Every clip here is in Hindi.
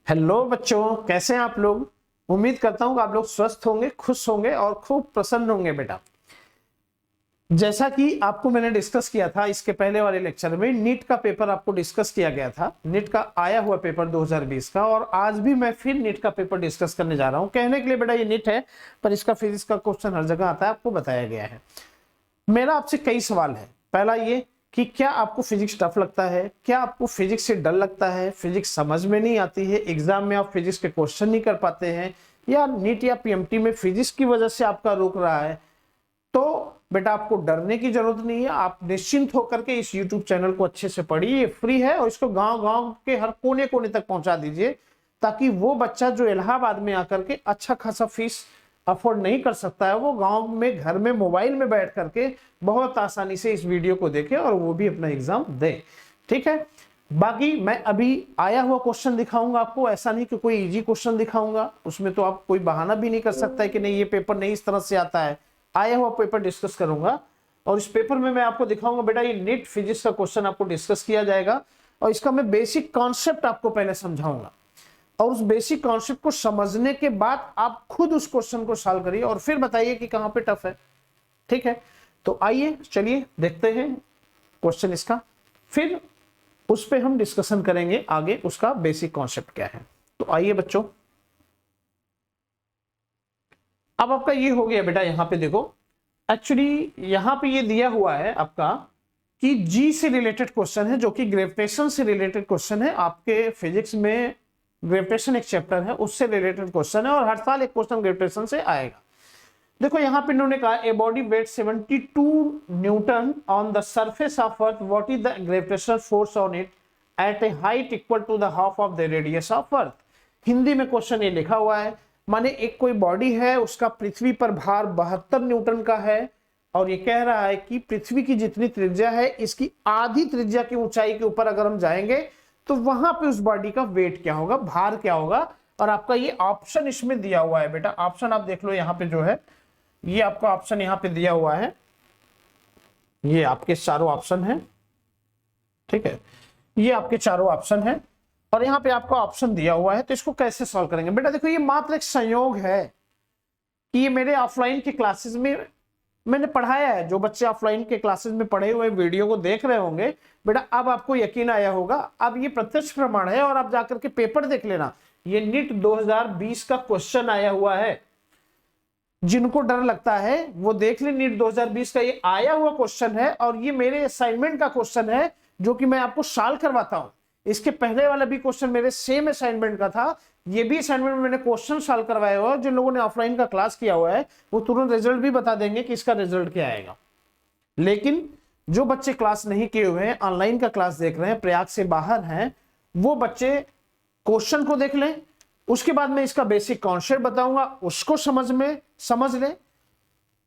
हेलो बच्चों, कैसे हैं आप लोग। उम्मीद करता हूं कि आप लोग स्वस्थ होंगे, खुश होंगे और खूब प्रसन्न होंगे। बेटा, जैसा कि आपको मैंने डिस्कस किया था इसके पहले वाले लेक्चर में, नीट का पेपर आपको डिस्कस किया गया था। नीट का आया हुआ पेपर 2020 का, और आज भी मैं फिर नीट का पेपर डिस्कस करने जा रहा हूं। कहने के लिए बेटा ये नीट है, पर इसका फिजिक्स का क्वेश्चन हर जगह आता है, आपको बताया गया है। मेरा आपसे कई सवाल है। पहला ये कि क्या आपको फिजिक्स टफ लगता है, क्या आपको फिजिक्स से डर लगता है, फिजिक्स समझ में नहीं आती है, एग्जाम में आप फिजिक्स के क्वेश्चन नहीं कर पाते हैं, या नीट या पीएमटी में फिजिक्स की वजह से आपका रुक रहा है। तो बेटा आपको डरने की जरूरत नहीं है। आप निश्चिंत होकर के इस YouTube चैनल को अच्छे से पढ़िए, फ्री है, और इसको गांव गांव के हर कोने कोने तक पहुंचा दीजिए, ताकि वो बच्चा जो इलाहाबाद में आकर के अच्छा खासा फीस अफोर्ड नहीं कर सकता है, वो गांव में घर में मोबाइल में बैठ करके बहुत आसानी से इस वीडियो को देखे और वो भी अपना एग्जाम दे। ठीक है, बाकी मैं अभी आया हुआ क्वेश्चन दिखाऊंगा आपको। ऐसा नहीं कि कोई इजी क्वेश्चन दिखाऊंगा, उसमें तो आप कोई बहाना भी नहीं कर सकता है कि नहीं ये पेपर नहीं इस तरह से आता है। आया हुआ पेपर डिस्कस करूंगा, और इस पेपर में मैं आपको दिखाऊंगा बेटा ये नीट फिजिक्स का क्वेश्चन आपको डिस्कस किया जाएगा, और इसका मैं बेसिक कॉन्सेप्ट आपको पहले समझाऊंगा, और उस बेसिक कॉन्सेप्ट को समझने के बाद आप खुद उस क्वेश्चन को सॉल्व करिए और फिर बताइए कि कहां पे टफ है। ठीक है, तो आइए चलिए देखते हैं क्वेश्चन इसका, फिर उस पे हम डिस्कशन करेंगे आगे उसका बेसिक कॉन्सेप्ट क्या है। तो आइए बच्चों, अब आपका ये हो गया बेटा। यहां पे देखो, एक्चुअली यहां पे ये दिया हुआ है आपका कि जी से रिलेटेड क्वेश्चन है, जो कि ग्रेविटेशन से रिलेटेड क्वेश्चन है। आपके फिजिक्स में ग्रेविटेशन एक चैप्टर है, उससे रिलेटेड क्वेश्चन है, और हर साल एक क्वेश्चन ग्रेविटेशन से आएगा। देखो यहां पे इन्होंने कहा a body weight 72 newton on the surface of earth, what is the gravitational force on it at a height equal to the half of the radius of earth. Hindi में क्वेश्चन ये लिखा हुआ है, माने एक कोई बॉडी है, उसका पृथ्वी पर भार 72 न्यूटन का है, और ये कह रहा है कि पृथ्वी की जितनी त्रिज्या है, इसकी आधी त्रिज्या की ऊंचाई के ऊपर अगर हम जाएंगे तो वहां पे उस बॉडी का वेट क्या होगा, भार क्या होगा। और आपका ये ऑप्शन इसमें दिया हुआ है बेटा। ऑप्शन आप देख लो यहाँ पे जो है, ये आपका ऑप्शन यहाँ पे दिया हुआ है, ये आपके चारों ऑप्शन है। ठीक है, ये आपके चारों ऑप्शन है, और यहाँ पे आपका ऑप्शन दिया हुआ है। तो इसको कैसे सॉल्व करेंगे बेटा, देखो ये मात्र एक संयोग है कि ये मेरे ऑफलाइन के क्लासेस में मैंने पढ़ाया है। जो बच्चे ऑफलाइन के क्लासेस में पढ़े हुए वीडियो को देख रहे होंगे बेटा, अब आपको यकीन आया होगा। अब ये प्रत्यक्ष प्रमाण है, और आप जाकर के पेपर देख लेना, ये नीट 2020 का क्वेश्चन आया हुआ है। जिनको डर लगता है वो देख ले, नीट 2020 का ये आया हुआ क्वेश्चन है, और ये मेरे असाइनमेंट का क्वेश्चन है, जो कि मैं आपको सॉल्व करवाता हूं। इसके पहले वाला भी क्वेश्चन मेरे सेम असाइनमेंट का था, ये भी असाइनमेंट में मैंने क्वेश्चन सॉल्व करवाया हुआ है। जिन लोगों ने ऑफलाइन का क्लास किया हुआ है वो तुरंत रिजल्ट भी बता देंगे कि इसका रिजल्ट क्या आएगा। लेकिन जो बच्चे क्लास नहीं किए हुए हैं, ऑनलाइन का क्लास देख रहे हैं, प्रयाग से बाहर हैं, वो बच्चे क्वेश्चन को देख लें, उसके बाद मैं इसका बेसिक कॉन्सेप्ट बताऊंगा, उसको समझ लें,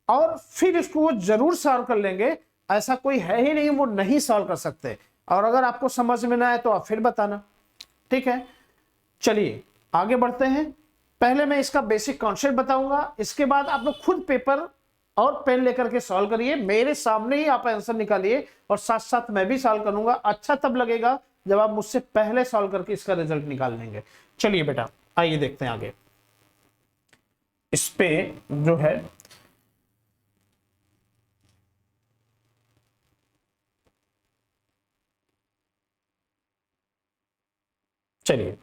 और फिर इसको वो जरूर सॉल्व कर लेंगे। ऐसा कोई है ही नहीं वो नहीं सॉल्व कर सकते। और अगर आपको समझ में ना आए तो आप फिर बताना। ठीक है, चलिए आगे बढ़ते हैं। पहले मैं इसका बेसिक कॉन्सेप्ट बताऊंगा, इसके बाद आप लोग खुद पेपर और पेन लेकर के सॉल्व करिए। मेरे सामने ही आप आंसर निकालिए, और साथ साथ मैं भी सॉल्व करूंगा। अच्छा तब लगेगा जब आप मुझसे पहले सॉल्व करके इसका रिजल्ट निकाल लेंगे। चलिए बेटा आइए देखते हैं आगे। इस पे जो है चलिए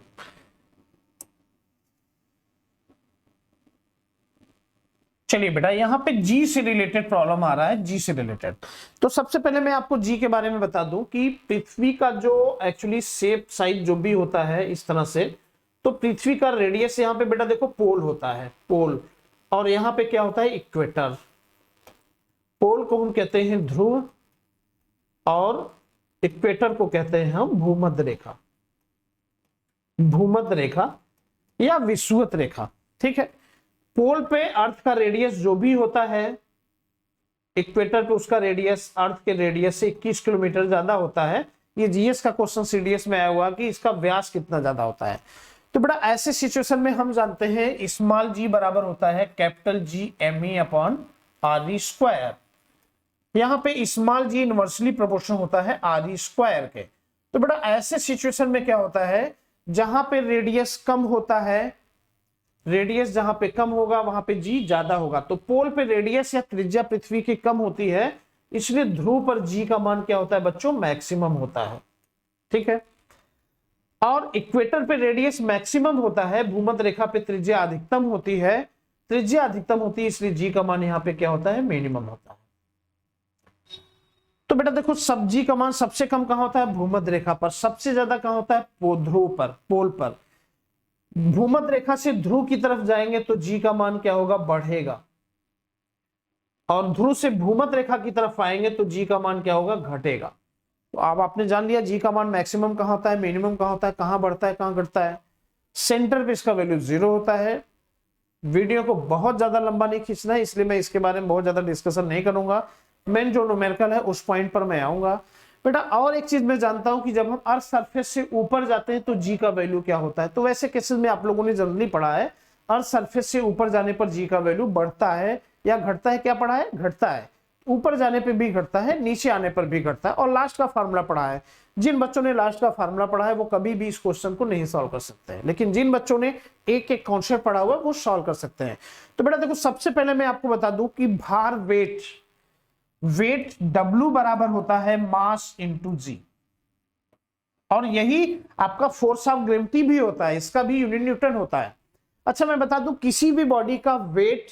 चलिए बेटा, यहां पे जी से रिलेटेड प्रॉब्लम आ रहा है। जी से रिलेटेड, तो सबसे पहले मैं आपको जी के बारे में बता दूं कि पृथ्वी का जो एक्चुअली शेप साइज जो भी होता है इस तरह से, तो पृथ्वी का रेडियस यहाँ पे बेटा देखो पोल होता है, पोल, और यहाँ पे क्या होता है, इक्वेटर। पोल को हम कहते हैं ध्रुव, और इक्वेटर को कहते हैं हम भूमध्य रेखा, भूमध्य रेखा या विषुवत रेखा। ठीक है, पोल पे अर्थ का रेडियस जो भी होता है, इक्वेटर पे उसका रेडियस अर्थ के रेडियस से 21 किलोमीटर ज्यादा होता है। ये जीएस का क्वेश्चन सीडीएस में आया हुआ कि इसका व्यास कितना ज्यादा होता है। तो बेटा ऐसे सिचुएशन में हम जानते हैं स्मॉल जी बराबर होता है capital G M E upon R E square. यहाँ पे स्मॉल जी इनवर्सली प्रोपोर्शनल होता है आर ई स्क्वायर के। तो बेटा ऐसे सिचुएशन में क्या होता है, जहां पे रेडियस कम होता है, रेडियस जहां पे कम होगा वहां पे जी ज्यादा होगा। तो पोल पे रेडियस या त्रिज्या पृथ्वी की कम होती है, इसलिए ध्रुव पर जी का मान क्या होता है बच्चों, मैक्सिमम होता है। ठीक है, और इक्वेटर पे रेडियस मैक्सिमम होता है, भूमध्य रेखा पे त्रिज्या अधिकतम होती है, त्रिज्या अधिकतम होती है इसलिए जी का मान यहां पे क्या होता है, मिनिमम होता है। तो बेटा देखो, सब जी का मान सबसे कम कहां होता है, भूमध्य रेखा पर, सबसे ज्यादा कहां होता है, ध्रुव पर, पोल पर। भूमध्य रेखा से ध्रुव की तरफ जाएंगे तो जी का मान क्या होगा, बढ़ेगा, और ध्रुव से भूमध्य रेखा की तरफ आएंगे तो जी का मान क्या होगा, घटेगा। तो अब आपने जान लिया जी का मान मैक्सिमम कहां होता है, मिनिमम कहां होता है, कहां बढ़ता है कहां घटता है। सेंटर पे इसका वैल्यू 0 होता है। वीडियो को बहुत ज्यादा लंबा नहीं खींचना है, इसलिए मैं इसके बारे में बहुत ज्यादा डिस्कशन नहीं करूंगा। मेन जो न्यूमेरिकल है उस पॉइंट पर मैं आऊंगा। बेटा और एक चीज मैं जानता हूं कि जब हम अर्थ सरफेस से ऊपर जाते हैं तो जी का वैल्यू क्या होता है। तो वैसे केसेस में आप लोगों ने जनरली पढ़ा है, अर्थ सरफेस से ऊपर जाने पर जी का वैल्यू बढ़ता है या घटता है, क्या पढ़ा है, घटता है। ऊपर जाने पर भी घटता है, नीचे आने पर भी घटता है। और लास्ट का फार्मूला पढ़ा है, जिन बच्चों ने लास्ट का फार्मूला पढ़ा है वो कभी भी इस क्वेश्चन को नहीं सॉल्व कर सकते हैं, लेकिन जिन बच्चों ने एक एक कॉन्सेप्ट पढ़ा हुआ है वो सॉल्व कर सकते हैं। तो बेटा देखो, सबसे पहले मैं आपको बता दूं कि भार, वेट W बराबर होता है मास इंटू जी, और यही आपका फोर्स ऑफ ग्रेविटी भी होता है, इसका भी यूनिट न्यूटन होता है। अच्छा मैं बता दूं, किसी भी बॉडी का वेट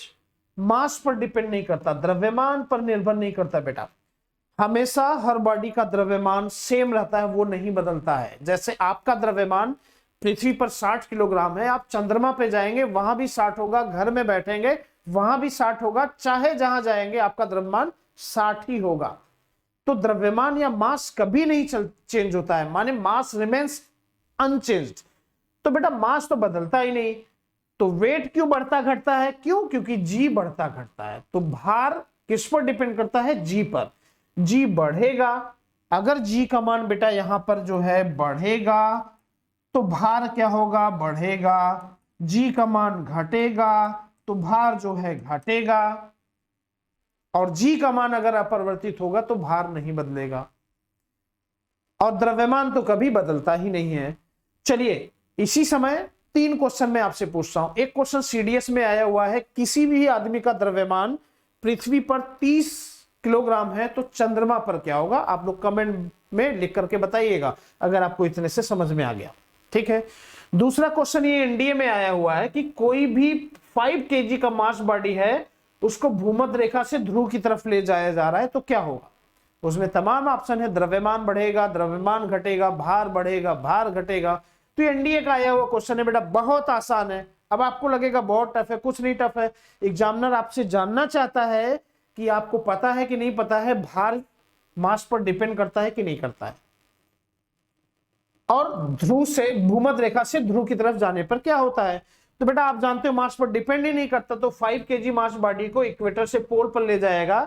मास पर डिपेंड नहीं करता, द्रव्यमान पर निर्भर नहीं करता बेटा। हमेशा हर बॉडी का द्रव्यमान सेम रहता है, वो नहीं बदलता है। जैसे आपका द्रव्यमान पृथ्वी पर 60 किलोग्राम है, आप चंद्रमा पे जाएंगे वहां भी 60 होगा, घर में बैठेंगे वहां भी 60 होगा, चाहे जहां जाएंगे आपका द्रव्यमान 60 ही होगा। तो द्रव्यमान या मास कभी नहीं चेंज होता है, माने मास रिमेन्स अनचेंज्ड। तो बेटा मास तो बदलता ही नहीं, तो वेट क्यों बढ़ता घटता है, क्यों, क्योंकि जी बढ़ता घटता है। तो भार किस पर डिपेंड करता है, जी पर। जी बढ़ेगा, अगर जी का मान बेटा यहां पर जो है बढ़ेगा तो भार क्या होगा, बढ़ेगा। जी का मान घटेगा तो भार जो है घटेगा, और जी का मान अगर अपरिवर्तित होगा तो भार नहीं बदलेगा, और द्रव्यमान तो कभी बदलता ही नहीं है। चलिए इसी समय 3 क्वेश्चन मैं आपसे पूछता हूं। एक क्वेश्चन सीडीएस में आया हुआ है, किसी भी आदमी का द्रव्यमान पृथ्वी पर 30 किलोग्राम है तो चंद्रमा पर क्या होगा। आप लोग कमेंट में लिख करके बताइएगा अगर आपको इतने से समझ में आ गया। ठीक है, दूसरा क्वेश्चन ये एनडीए में आया हुआ है कि कोई भी 5 केजी का मास बॉडी है, उसको भूमध्य रेखा से ध्रुव की तरफ ले जाया जा रहा है तो क्या होगा। उसमें तमाम ऑप्शन है, द्रव्यमान बढ़ेगा, द्रव्यमान घटेगा, भार बढ़ेगा, भार घटेगा। तो एनडीए का आया हुआ क्वेश्चन है बेटा, बहुत आसान है। अब आपको लगेगा बहुत टफ है, कुछ नहीं टफ है। एग्जामिनर आपसे जानना चाहता है कि आपको पता है कि नहीं पता है, भार मास पर डिपेंड करता है कि नहीं करता है, और ध्रुव से, भूमध्य रेखा से ध्रुव की तरफ जाने पर क्या होता है। तो बेटा आप जानते हो मास पर डिपेंड ही नहीं करता, तो 5 केजी मास बॉडी को इक्वेटर से पोल पर ले जाएगा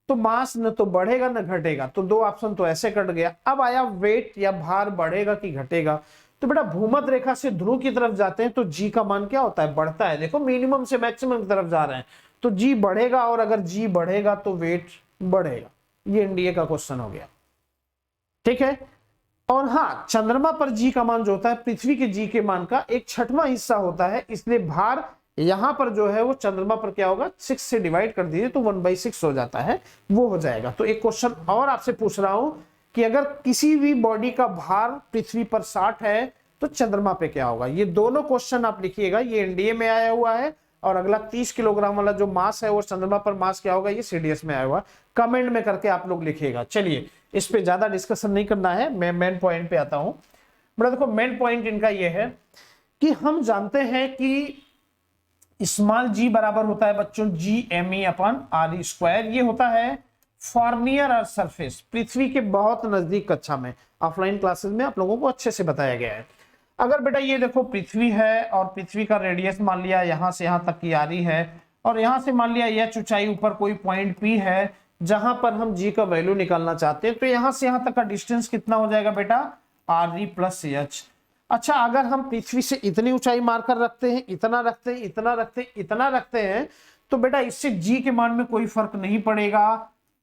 तो मास न तो बढ़ेगा न घटेगा। तो 2 ऑप्शन तो ऐसे कट गया। अब आया वेट या भार बढ़ेगा कि घटेगा। तो बेटा भूमध्य रेखा से ध्रुव की तरफ जाते हैं तो जी का मान क्या होता है, बढ़ता है। देखो मिनिमम से मैक्सिमम की तरफ जा रहे हैं तो जी बढ़ेगा, और अगर जी बढ़ेगा तो वेट बढ़ेगा। ये एनडीए का क्वेश्चन हो गया। ठीक है, और हाँ, चंद्रमा पर जी का मान जो होता है पृथ्वी के जी के मान का 1/6 हिस्सा होता है, इसलिए भार यहां पर जो है वो चंद्रमा पर क्या होगा, 6 से डिवाइड कर दीजिए तो 1/6 हो जाता है, वो हो जाएगा। तो एक क्वेश्चन और आपसे पूछ रहा हूं कि अगर किसी भी बॉडी का भार पृथ्वी पर 60 है तो चंद्रमा पे क्या होगा। ये दोनों क्वेश्चन आप लिखिएगा, ये एनडीए में आया हुआ है, और अगला 30 किलोग्राम वाला जो मास है वो चंद्रमा पर मास क्या होगा, ये सीडीएस में आया हुआ। कमेंट में करके आप लोग लिखिएगा। चलिए इस पे ज्यादा डिस्कशन नहीं करना है, मैं मेन पॉइंट पे आता हूं। बड़ा देखो, मेन पॉइंट इनका ये है कि हम जानते हैं कि स्मॉल जी बराबर होता है बच्चों G_me/r²। ये होता है फॉर नियर अर्थ सरफेस, पृथ्वी के बहुत नजदीक। कक्षा में ऑफलाइन क्लासेस में आप लोगों को अच्छे से बताया गया है। अगर बेटा ये देखो पृथ्वी है, और पृथ्वी का रेडियस मान लिया यहां से यहां तक की आ रही है, और यहां से मान लिया यह ऊंचाई ऊपर कोई पॉइंट P है जहां पर हम G का वैल्यू निकालना चाहते हैं, तो यहां से यहां तक का डिस्टेंस कितना हो जाएगा बेटा, RE + H। अच्छा, अगर हम पृथ्वी से इतनी ऊंचाई मारकर रखते हैं, इतना रखते हैं, इतना रखते हैं, इतना रखते हैं, तो बेटा इससे G के मान में कोई फर्क नहीं पड़ेगा,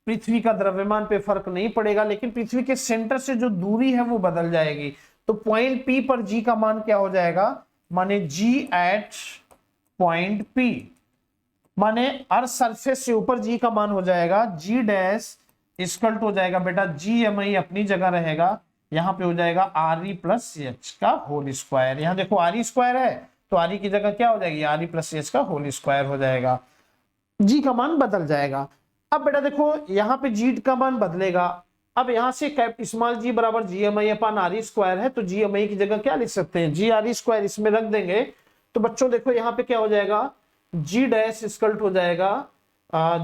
पृथ्वी का द्रव्यमान पे फर्क नहीं पड़ेगा, लेकिन पृथ्वी के सेंटर से जो दूरी है वो बदल जाएगी। तो पॉइंट पी पर जी का मान क्या हो जाएगा, माने जी एट पॉइंट पी, माने अर्थ सरफेस से ऊपर जी का मान हो जाएगा जी डैश इक्वल टू हो जाएगा बेटा जी एम आई अपनी जगह रहेगा, यहां पे हो जाएगा आर ई प्लस एच का होल स्क्वायर। यहां देखो आर ई स्क्वायर है तो आर ई की जगह क्या हो जाएगी, आर ई प्लस एच का होल स्क्वायर हो जाएगा, जी का मान बदल जाएगा। अब बेटा देखो यहाँ पे जी का मान बदलेगा, अब यहां से स्मॉल जी बराबर G M I upon are E square है, तो जी एम आई की जगह क्या लिख सकते हैं, जी आर ई स्क्वायर, इसमें रख देंगे तो बच्चों देखो यहाँ पे क्या हो जाएगा, जी डैश इक्वल हो जाएगा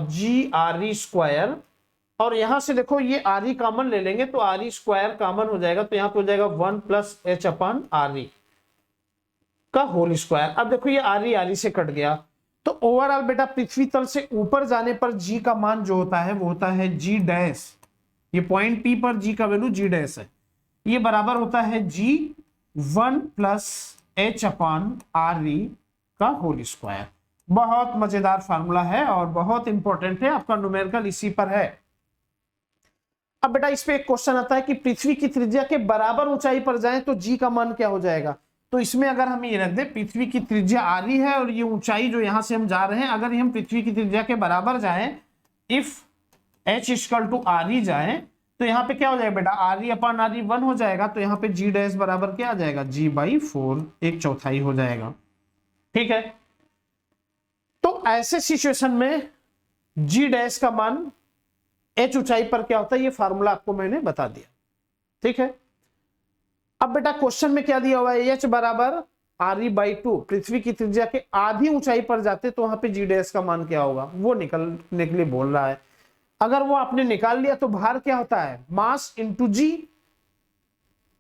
जी आर ई स्क्वायर, और यहां से देखो ये आर ई कॉमन ले लेंगे तो आर ई स्क्वायर कॉमन हो जाएगा, तो यहाँ पे हो जाएगा 1 plus H upon are E का होल स्क्वायर। अब देखो ये आर ई से कट गया, तो ओवरऑल बेटा पृथ्वी तल से ऊपर जाने पर जी का मान जो होता है वो होता है जी डैश, ये पॉइंट पी पर जी का वैल्यू जी डैश है, ये बराबर होता है जी 1 plus H upon R E का होल स्क्वायर। बहुत मजेदार फार्मूला है और बहुत इंपॉर्टेंट है, आपका न्यूमेरिकल इसी पर है। अब बेटा इस पे एक क्वेश्चन आता है कि पृथ्वी की त्रिज्या के बराबर ऊंचाई पर जाएं तो जी का मान क्या हो जाएगा, तो इसमें अगर हम ये रख दें पृथ्वी की त्रिज्या आर ई है और ये ऊंचाई जो यहां से हम जा रहे हैं, अगर हम पृथ्वी की त्रिज्या के बराबर जाएं, if h equal to R E जाए तो यहाँ पे क्या हो जाएगा बेटा आर ई अपान आर ई 1 हो जाएगा, तो यहाँ पे जी डैश बराबर क्या आ जाएगा, जी बाई 4 1/4 हो जाएगा। ठीक है, तो ऐसे सिचुएशन में जी डैश का मान एच ऊंचाई पर क्या होता है, ये फार्मूला आपको मैंने बता दिया। ठीक है, अब बेटा क्वेश्चन में क्या दिया हुआ है, एच बराबर आर ई बाई 2, पृथ्वी की त्रिज्या के आधी ऊंचाई पर जाते तो वहां पे जी डैश का मान क्या होगा वो निकलने के लिए बोल रहा है। अगर वो आपने निकाल लिया तो भार क्या होता है, मास इंटू जी,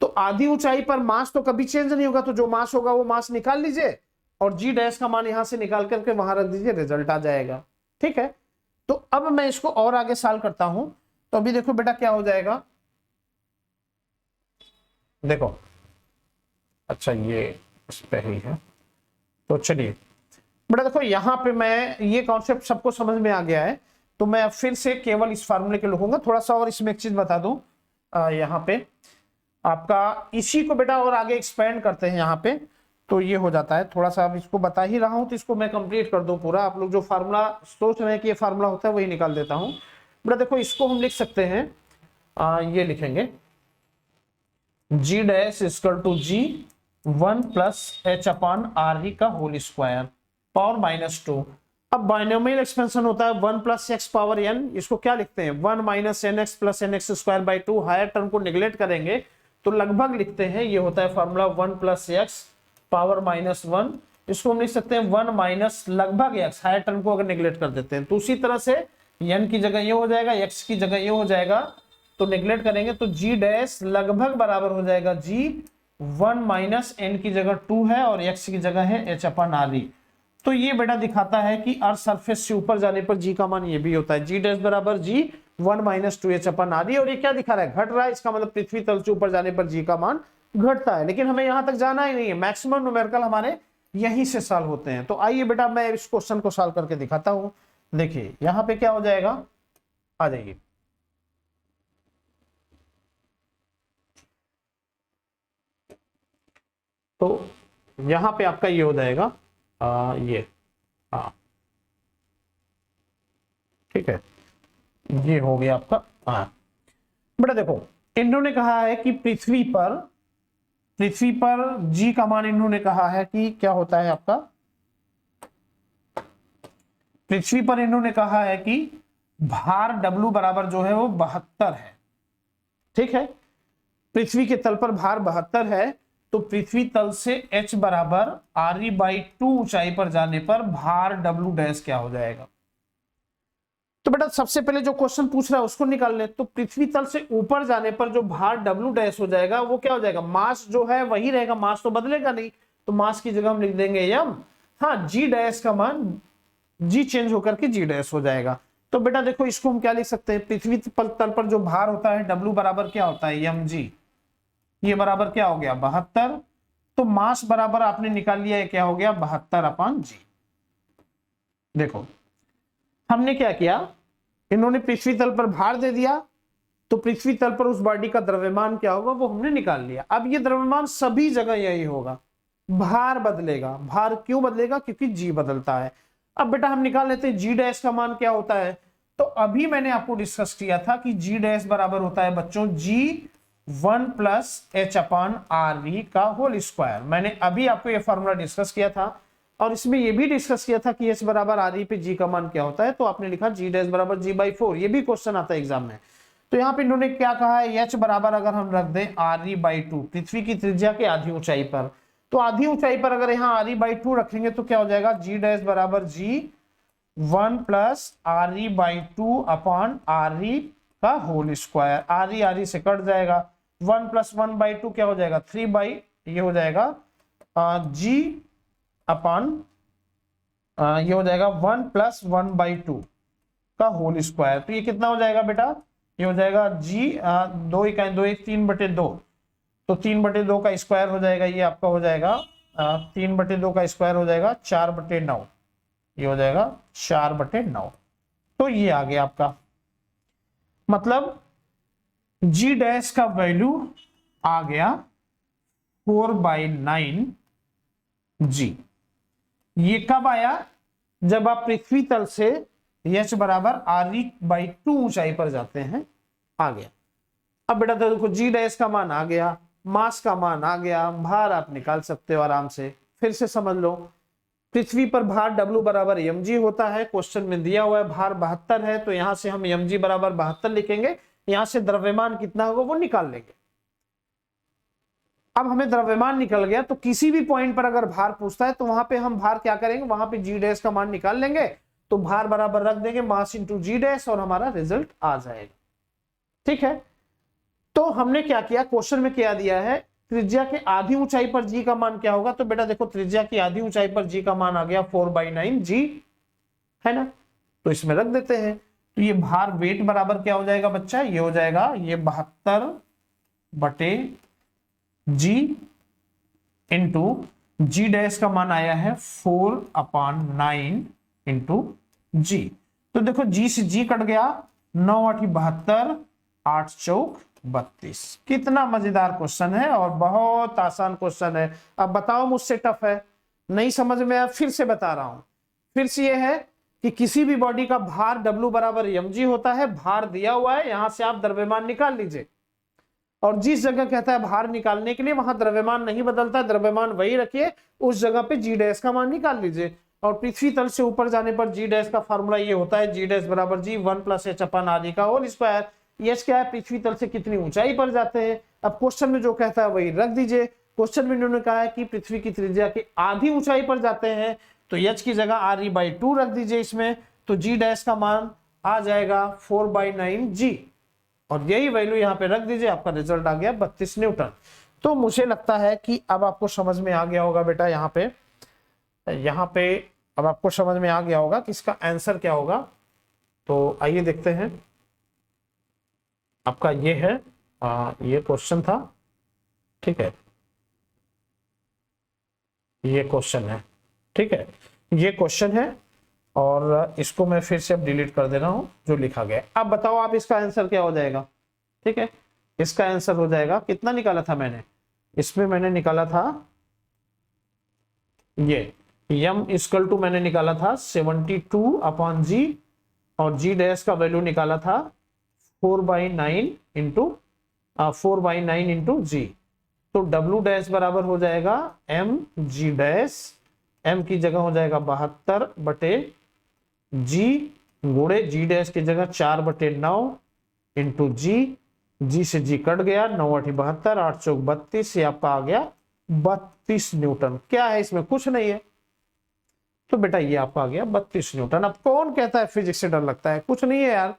तो आधी ऊंचाई पर मास तो कभी चेंज नहीं होगा, तो जो मास होगा वो मास निकाल लीजिए और जी डैश का मान यहां से निकाल करके वहां रख दीजिए, रिजल्ट आ जाएगा। ठीक है, तो अब मैं इसको और आगे सॉल्व करता हूं, तो अभी देखो बेटा क्या हो जाएगा, देखो अच्छा ये इस पे ही है, तो चलिए बेटा देखो यहां पे मैं ये कॉन्सेप्ट सबको समझ में आ गया है, तो मैं फिर से केवल इस फार्मूले के लिखूंगा, थोड़ा सा और इसमें एक चीज बता दूं, यहाँ पे आपका इसी को बेटा और आगे एक्सपेंड करते हैं यहाँ पे, तो ये हो जाता है, थोड़ा सा अब इसको बता ही रहा हूं तो इसको मैं कंप्लीट कर दूं पूरा, आप लोग जो फार्मूला सोच रहे हैं कि ये फार्मूला होता है वही निकाल देता हूं। बेटा देखो इसको हम लिख सकते हैं, ये लिखेंगे G dash equal to G 1 plus H upon R E का होल स्क्वायर पावर -2। अब बाइनोमियल एक्सपेंशन होता है 1 प्लस एक्स पावर एन, इसको क्या लिखते हैं 1 minus n x plus n x square by 2, higher term को निगलेक्ट करेंगे तो लगभग लिखते हैं, ये होता है फॉर्मूला 1 प्लस एक्स पावर -1, इसको हम लिख सकते हैं 1 माइनस लगभग एक्स, हायर टर्म को अगर निगलेक्ट कर देते हैं तो उसी तरह से एन की जगह ये हो जाएगा, एक्स की जगह ये हो जाएगा, तो निगलेक्ट करेंगे तो जी डैश लगभग बराबर हो जाएगा जी 1 माइनस एन की जगह 2 है और एक्स की जगह है एच अपन आर ई। तो ये बेटा दिखाता है कि अर्थ सरफेस से ऊपर जाने पर जी का मान ये भी होता है, जी डैश बराबर जी 1 माइनस 2 एच अपन आर ई, और ये क्या दिखा रहा है, घट रहा है, इसका मतलब पृथ्वी तल से ऊपर जाने पर जी का मान घटता है, लेकिन हमें यहां तक जाना ही नहीं है, मैक्सिमम न्यूमेरिकल हमारे यहीं से सॉल्व होते हैं। तो आइए बेटा मैं इस क्वेश्चन को सॉल्व करके दिखाता हूं, देखिए यहां पे क्या हो जाएगा, आ जाइए तो यहां पे आपका ये हो जाएगा ये, हाँ ठीक है, ये हो गया आपका। हाँ बेटा देखो इन्होंने कहा है कि पृथ्वी पर जी का मान इन्होंने कहा है कि क्या होता है आपका, पृथ्वी पर इन्होंने कहा है कि भार W बराबर जो है वो 72 है। ठीक है, पृथ्वी के तल पर भार 72 है, तो पृथ्वी तल से H बराबर आर ई बाई 2 ऊंचाई पर जाने पर भार W डैश क्या हो जाएगा। तो बेटा सबसे पहले जो क्वेश्चन पूछ रहा है उसको निकाल ले, तो पृथ्वी तल से ऊपर जाने पर जो भार W डैश हो जाएगा वो क्या हो जाएगा, मास जो है वही रहेगा, मास तो बदलेगा नहीं, तो मास की जगह हम लिख देंगे m, हाँ जी डैश का मान जी चेंज होकर के जी डैश हो जाएगा। तो बेटा देखो इसको हम क्या लिख सकते हैं, पृथ्वी तल पर जो भार होता है W बराबर क्या होता है mg, ये बराबर क्या हो गया 72, तो मास बराबर आपने निकाल लिया है क्या हो गया 72 अपान जी। देखो हमने क्या किया, इन्होंने पृथ्वी तल पर भार दे दिया तो पृथ्वी तल पर उस बॉडी का द्रव्यमान क्या होगा वो हमने निकाल लिया। अब ये द्रव्यमान सभी जगह यही होगा, भार बदलेगा। भार क्यों बदलेगा? क्योंकि जी बदलता है। अब बेटा हम निकाल लेते हैं जी डैश का मान क्या होता है। तो अभी मैंने आपको डिस्कस किया था कि जी डैश बराबर होता है बच्चों g 1 plus H upon R v का होल स्क्वायर। मैंने अभी आपको ये फॉर्मूला डिस्कस किया था और इसमें ये भी डिस्कस किया था कि एच बराबर आर ई पे जी का मान क्या होता है। तो आपने लिखा जी डैश बराबर जी बाई 4। ये भी क्वेश्चन आता है एग्जाम में। तो यहाँ पे इन्होंने क्या कहा है, एच बराबर अगर हम रख दें आर ई बाई 2 पृथ्वी की त्रिज्या के आधी ऊंचाई पर, तो आधी ऊंचाई पर अगर यहाँ आर ई बाई 2 रखेंगे तो क्या हो जाएगा, जी डैश बराबर जी 1 plus are E by 2 upon R E का होल स्क्वायर। आर ई से कट जाएगा, 1 प्लस 1 बाई 2 क्या हो जाएगा 3 बाई, ये हो जाएगा जी अपॉन ये हो जाएगा 1 प्लस 1 बाई 2 का होल स्क्वायर। तो ये कितना हो जाएगा बेटा, ये हो जाएगा जी 2 इकाई 2 1 3/2, तो 3/2 का स्क्वायर हो जाएगा, ये आपका हो जाएगा 3/2 का स्क्वायर हो जाएगा 4/9, ये हो जाएगा 4/9। तो ये आ गया आपका, मतलब जी डैश का वैल्यू आ गया 4/9 जी। ये कब आया, जब आप पृथ्वी तल से एच बराबर आर ई बाई 2 ऊंचाई पर जाते हैं, आ गया। अब बेटा देखो जी डैश का मान आ गया, मास का मान आ गया, भार आप निकाल सकते हो आराम से। फिर से समझ लो, पृथ्वी पर भार W बराबर mg होता है। क्वेश्चन में दिया हुआ है भार 72 है, तो यहां से हम mg बराबर 72 लिखेंगे, यहां से द्रव्यमान कितना होगा वो निकाल लेंगे। अब हमें द्रव्यमान निकल गया, तो किसी भी पॉइंट पर अगर भार पूछता है तो वहां पे हम भार क्या करेंगे, वहां पे जी डैश का मान निकाल लेंगे, तो भार बराबर रख देंगे मास इंटू जी डैश और हमारा रिजल्ट आ जाएगा। ठीक है, तो हमने क्या किया, क्वेश्चन में क्या दिया है, त्रिज्या के आधी ऊंचाई पर जी का मान क्या होगा। तो बेटा देखो त्रिज्या की आधी ऊंचाई पर जी का मान आ गया 4/9 जी, है ना। तो इसमें रख देते हैं, तो ये भार वेट बराबर क्या हो जाएगा बच्चा, ये हो जाएगा ये 72/जी इंटू जी डैश का मान आया है 4/9 इंटू जी। तो देखो जी से जी कट गया, 9 8 72, 8 चौक 32। कितना मजेदार क्वेश्चन है और बहुत आसान क्वेश्चन है। अब बताओ मुझसे टफ है, नहीं समझ में आया, फिर से बता रहा हूं। फिर से ये है कि किसी भी बॉडी का भार W बराबर mg होता है, भार दिया हुआ है, यहां से आप द्रव्यमान निकाल लीजिए, और जिस जगह कहता है भार निकालने के लिए वहां द्रव्यमान नहीं बदलता, द्रव्यमान वही रखिए, उस जगह पे जी डैश का मान निकाल लीजिए। और पृथ्वी तल से ऊपर जाने पर जी डैश का फॉर्मूला ये होता है, जी डैश बराबर जी 1 plus H upon R E का होल स्क्वायर। एच क्या है, पृथ्वी तल से कितनी ऊंचाई पर जाते हैं। अब क्वेश्चन में जो कहता है वही रख दीजिए। क्वेश्चन में इन्होंने कहा है कि पृथ्वी की त्रिज्या की आधी ऊंचाई पर जाते हैं, तो एच की जगह आर ई बाई 2 रख दीजिए इसमें, तो जी डैश का मान आ जाएगा 4/9 जी, और यही वैल्यू यहाँ पे रख दीजिए, आपका रिजल्ट आ गया 32 न्यूटन। तो मुझे लगता है कि अब आपको समझ में आ गया होगा बेटा, यहाँ पे अब आपको समझ में आ गया होगा कि इसका आंसर क्या होगा। तो आइए देखते हैं, आपका ये है ये क्वेश्चन था, ठीक है, ये क्वेश्चन है, ठीक है, ये क्वेश्चन है, और इसको मैं फिर से अब डिलीट कर दे रहा हूं जो लिखा गया। अब बताओ आप इसका आंसर क्या हो जाएगा। ठीक है, इसका आंसर हो जाएगा, कितना निकाला था मैंने, इसमें मैंने निकाला था ये m इक्वल टू मैंने निकाला था 72/g, और जी डैश का वैल्यू निकाला था 4/9 इंटू जी। तो W डैश बराबर हो जाएगा m जी डैश, m की जगह हो जाएगा 72/g गुणे जी डैश की जगह 4/9 इंटू जी से जी कट गया, 9 8 72, 8 चौक 32, ये आपका आ गया 32 न्यूटन। क्या है इसमें, कुछ नहीं है, तो बेटा ये आपका आ गया 32 न्यूटन। अब कौन कहता है फिजिक्स से डर लगता है, कुछ नहीं है यार,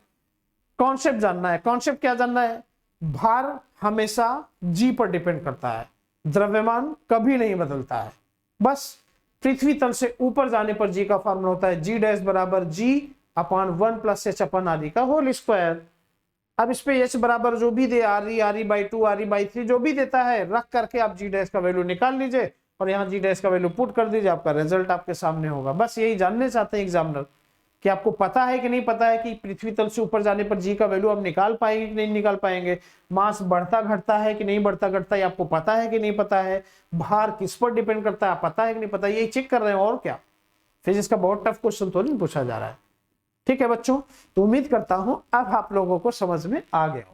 कॉन्सेप्ट जानना है। कॉन्सेप्ट क्या जानना है, भार हमेशा जी पर डिपेंड करता है, द्रव्यमान कभी नहीं बदलता है। बस पृथ्वी तल से ऊपर जाने पर जी का फॉर्मूला होता है जी डैश बराबर जी अपान 1 plus H upon R E का होल स्क्वायर। अब इस पे एच बराबर जो भी दे, R E by 2, R E by 3 जो भी देता है, रख करके आप जी डैश का वैल्यू निकाल लीजिए और यहाँ जी डैश का वैल्यू पुट कर दीजिए, आपका रिजल्ट आपके सामने होगा। बस यही जानने चाहते हैं एग्जामिनर कि आपको पता है कि नहीं पता है कि पृथ्वी तल से ऊपर जाने पर जी का वैल्यू आप निकाल पाएंगे कि नहीं निकाल पाएंगे, मास बढ़ता घटता है कि नहीं बढ़ता घटता है आपको पता है कि नहीं पता है, भार किस पर डिपेंड करता है पता है कि नहीं पता, ये चेक कर रहे हैं और क्या। फिजिक्स का बहुत टफ क्वेश्चन तो नहीं पूछा जा रहा है। ठीक है बच्चों, तो उम्मीद करता हूं अब आप लोगों को समझ में आ गया होगा।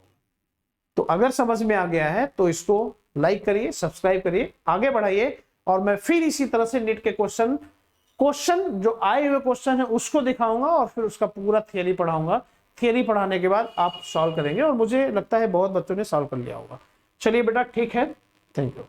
तो अगर समझ में आ गया है तो इसको लाइक करिए, सब्सक्राइब करिए, आगे बढ़ाइए, और मैं फिर इसी तरह से नीट के क्वेश्चन जो आए हुए क्वेश्चन है उसको दिखाऊंगा और फिर उसका पूरा थियरी पढ़ाऊंगा। थियरी पढ़ाने के बाद आप सॉल्व करेंगे और मुझे लगता है बहुत बच्चों ने सॉल्व कर लिया होगा। चलिए बेटा ठीक है, थैंक यू।